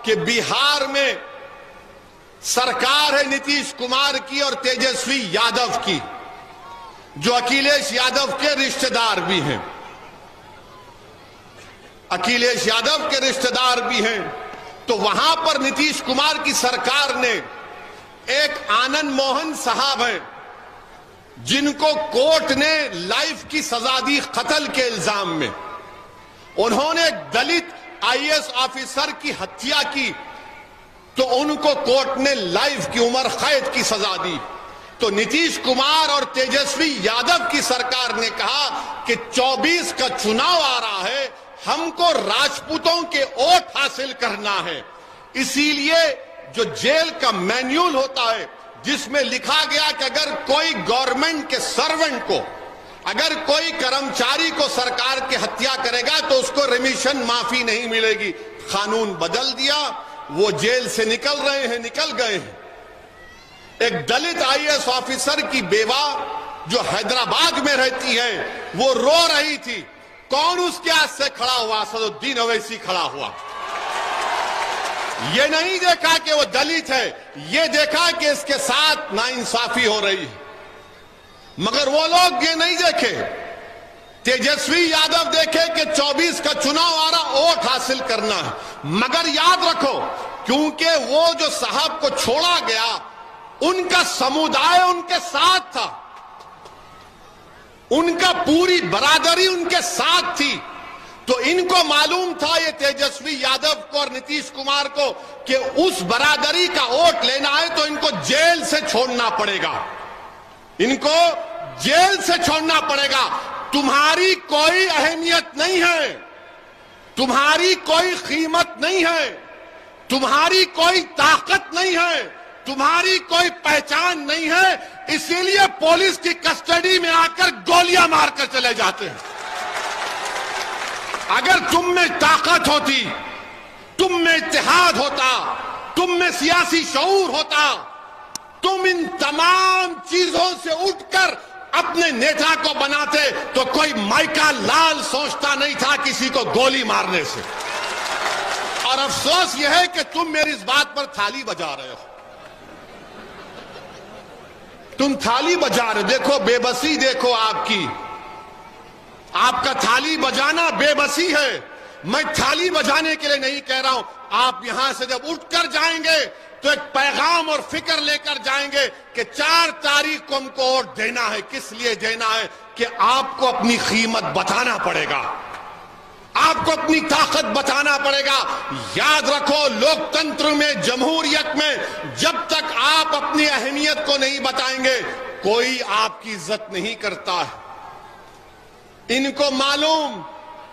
कि बिहार में सरकार है नीतीश कुमार की और तेजस्वी यादव की, जो अखिलेश यादव के रिश्तेदार भी हैं, अखिलेश यादव के रिश्तेदार भी हैं। तो वहां पर नीतीश कुमार की सरकार ने एक आनंद मोहन साहब हैं जिनको कोर्ट ने लाइफ की सजा दी कत्ल के इल्जाम में। उन्होंने एक दलित आईएएस ऑफिसर की हत्या की तो उनको कोर्ट ने लाइफ की उम्र कैद की सजा दी। तो नीतीश कुमार और तेजस्वी यादव की सरकार ने कहा कि 24 का चुनाव आ रहा है, हमको राजपूतों के वोट हासिल करना है। इसीलिए जो जेल का मैन्यूल होता है जिसमें लिखा गया कि अगर कोई गवर्नमेंट के सर्वेंट को, अगर कोई कर्मचारी को सरकार की हत्या करेगा तो उसको रिमिशन माफी नहीं मिलेगी, कानून बदल दिया, वो जेल से निकल रहे हैं, निकल गए हैं। एक दलित आईएएस ऑफिसर की बेवा जो हैदराबाद में रहती है वो रो रही थी, कौन उसके हाथ से खड़ा हुआ? सदुद्दीन ओवैसी खड़ा हुआ। ये नहीं देखा कि वो दलित है, ये देखा कि इसके साथ नाइंसाफी हो रही है। मगर वो लोग ये नहीं देखे, तेजस्वी यादव देखे कि 24 का चुनाव आ रहा, वोट हासिल करना है। मगर याद रखो, क्योंकि वो जो साहब को छोड़ा गया उनका समुदाय उनके साथ था, उनका पूरी बरादरी उनके साथ थी। तो इनको मालूम था, ये तेजस्वी यादव को और नीतीश कुमार को, कि उस बरादरी का वोट लेना है तो इनको जेल से छोड़ना पड़ेगा, इनको जेल से छोड़ना पड़ेगा। तुम्हारी कोई अहमियत नहीं है, तुम्हारी कोई कीमत नहीं है, तुम्हारी कोई ताकत नहीं है, तुम्हारी कोई पहचान नहीं है, इसीलिए पुलिस की कस्टडी में आकर गोलियां मारकर चले जाते हैं। अगर तुम में ताकत होती, तुम में इत्तेहाद होता, तुम में सियासी शऊर होता, तुम इन तमाम चीजों से उठकर अपने नेता को बनाते तो कोई माइका लाल सोचता नहीं था किसी को गोली मारने से। और अफसोस यह है कि तुम मेरी इस बात पर थाली बजा रहे हो, तुम थाली बजा रहे हो। देखो बेबसी, देखो आपकी, आपका थाली बजाना बेबसी है। मैं थाली बजाने के लिए नहीं कह रहा हूं, आप यहां से जब उठकर जाएंगे तो एक पैगाम और फिक्र लेकर जाएंगे कि 4 तारीख को हमको वोट देना है। किस लिए देना है? कि आपको अपनी कीमत बताना पड़ेगा, आपको अपनी ताकत बताना पड़ेगा। याद रखो, लोकतंत्र में, जमहूरियत में जब तक आप अपनी अहमियत को नहीं बताएंगे कोई आपकी इज्जत नहीं करता है। इनको मालूम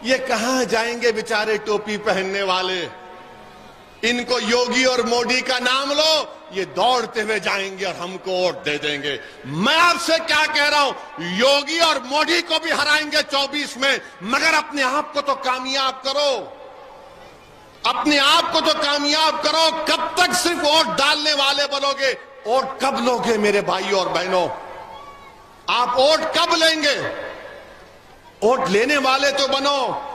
ये कहां जाएंगे बेचारे टोपी पहनने वाले, इनको योगी और मोदी का नाम लो, ये दौड़ते हुए जाएंगे और हमको वोट दे देंगे। मैं आपसे क्या कह रहा हूं, योगी और मोदी को भी हराएंगे 24 में, मगर अपने आप को तो कामयाब करो, अपने आप को तो कामयाब करो। कब तक सिर्फ वोट डालने वाले बनोगे? वोट कब लोगे मेरे भाइयों और बहनों? आप वोट कब लेंगे? वोट लेने वाले तो बनो।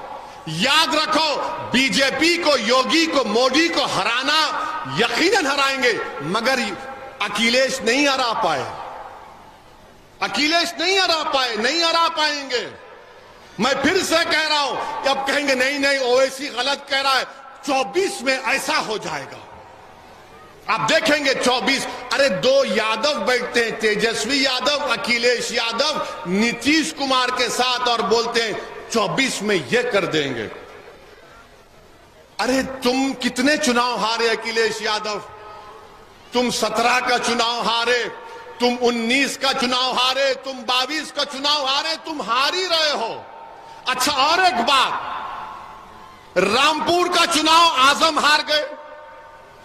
याद रखो, बीजेपी को, योगी को, मोदी को हराना यकीनन हराएंगे, मगर अखिलेश नहीं हरा पाए, अखिलेश नहीं हरा पाए, नहीं हरा पाएंगे। मैं फिर से कह रहा हूं कि अब कहेंगे नहीं नहीं ओवैसी गलत कह रहा है, 24 में ऐसा हो जाएगा। आप देखेंगे 24, अरे 2 यादव बैठते हैं, तेजस्वी यादव, अखिलेश यादव, नीतीश कुमार के साथ, और बोलते हैं 24 में ये कर देंगे। अरे तुम कितने चुनाव हारे अखिलेश यादव? तुम 17 का चुनाव हारे, तुम 19 का चुनाव हारे, तुम 22 का चुनाव हारे, तुम हार ही रहे हो। अच्छा, और एक बात, रामपुर का चुनाव आजम हार गए,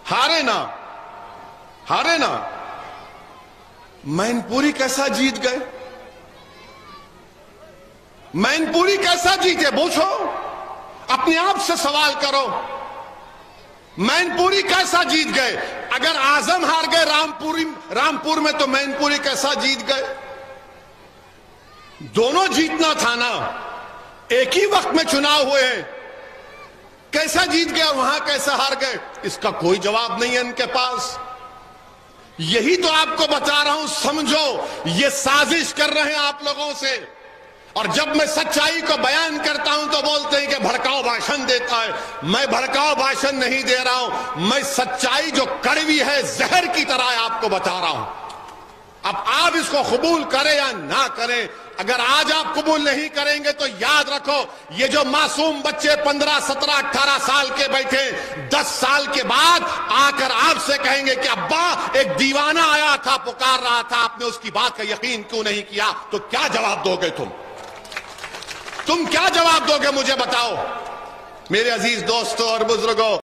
हारे ना, हारे ना। मैनपुरी कैसा जीत गए? मैनपुरी कैसा जीते? पूछो, अपने आप से सवाल करो, मैनपुरी कैसा जीत गए? अगर आजम हार गए रामपुर में, तो मैनपुरी कैसा जीत गए? दोनों जीतना था ना, एक ही वक्त में चुनाव हुए हैं। कैसा जीत गए और वहां कैसे हार गए, इसका कोई जवाब नहीं है इनके पास। यही तो आपको बता रहा हूं, समझो ये साजिश कर रहे हैं आप लोगों से। और जब मैं सच्चाई को बयान करता हूं तो बोलते हैं कि भड़काऊ भाषण देता है। मैं भड़काऊ भाषण नहीं दे रहा हूं, मैं सच्चाई जो कड़वी है, जहर की तरह आपको बता रहा हूं। अब आप इसको कबूल करें या ना करें, अगर आज आप कबूल नहीं करेंगे तो याद रखो, ये जो मासूम बच्चे 15, 17, 18 साल के बैठे 10 साल के बाद आकर आपसे कहेंगे कि अब्बा एक दीवाना आया था, पुकार रहा था, आपने उसकी बात का यकीन क्यों नहीं किया, तो क्या जवाब दोगे तुम क्या जवाब दोगे, मुझे बताओ मेरे अजीज दोस्तों और बुजुर्गों।